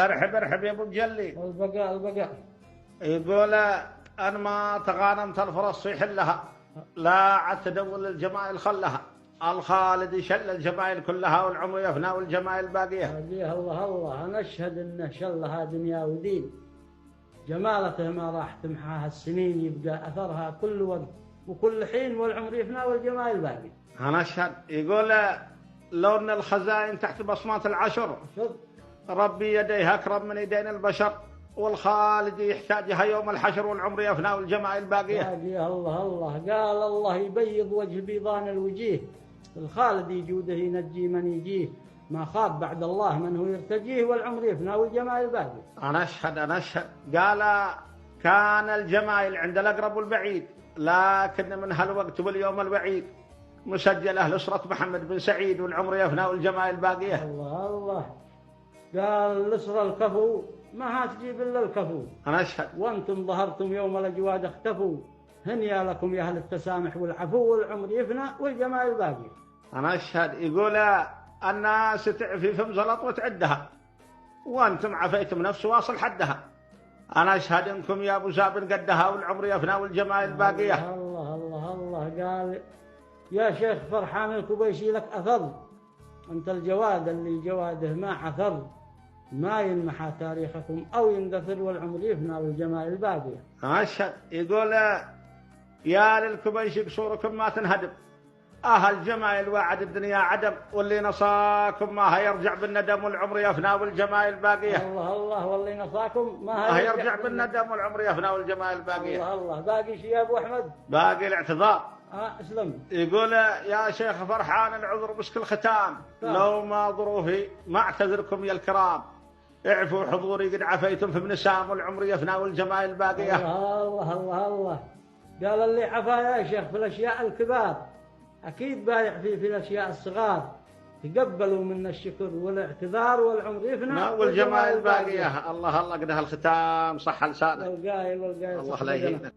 ارحب ارحب يا ابو مجلي. البقاء. يقول انا ما تغانمت الفرص في حلها، لا عاد تدول الجمايل خلها، الخالد يشل الجمايل كلها والعمر يفنى والجمايل باقيه. الله انا اشهد انه شلها دنيا ودين، جمالته ما راح تمحاها السنين، يبقى اثرها كل وقت وكل حين، والعمر يفنى والجمايل باقي. انا اشهد. يقول لو ان الخزائن تحت بصمات العشر، ربي يديه اكرم من يدين البشر، والخالد يحتاجها يوم الحشر والعمر يفنى والجمايل باقيه. الله قال الله يبيض وجه بيضان الوجيه، الخالد يجوده ينجي من يجيه، ما خاب بعد الله من هو يرتجيه، والعمر يفنى والجمايل باقي. انا اشهد. قال كان الجمايل عند الاقرب والبعيد، لكن من هالوقت واليوم الوعيد مسجل اهل اسره محمد بن سعيد، والعمر يفنى والجمايل باقيه. الله قال الاسره الكفو ما هتجيب الا الكفو. انا اشهد. وانتم ظهرتم يوم الاجواد اختفوا، هنيا لكم يا اهل التسامح والعفو، والعمر يفنى والجمايل باقي. انا اشهد. يقول الناس تعفي في مزلط وتعدها، وانتم عفيتم نفس واصل حدها. انا اشهد انكم يا ابو زاب قدها، والعمر يفنى والجمايل باقيه. الله قال يا شيخ فرحان الكبيشي لك اثر، انت الجواد اللي جواده ما عثر، ما ينمحى تاريخكم او يندثر، والعمر يفنى والجمايل باقيه. انا اشهد. يقول يا للكبيشي قصوركم ما تنهدم، اهل جمايل وعد الدنيا عدم، واللي نصاكم ما هيرجع بالندم، والعمر يفنى والجمايل باقيه. الله واللي نصاكم ما هيرجع بالندم، والعمر يفنى والجمايل باقيه. الله باقي شيء يا ابو احمد؟ باقي الاعتذار. اسلم. يقول يا شيخ فرحان العذر مسك الختام، لو ما ظروفي ما اعتذركم يا الكرام، اعفوا حضوري قد عفيتم في ابن سام، والعمر يفنى والجمايل باقيه. الله قال اللي عفا يا شيخ في الاشياء الكبار اكيد بايع في الاشياء الصغار، تقبلوا منا الشكر والاعتذار، والعمر يفنى والجمايل باقيه. الله قد هالختام صح لسانك. والقايل الله لا يهينك.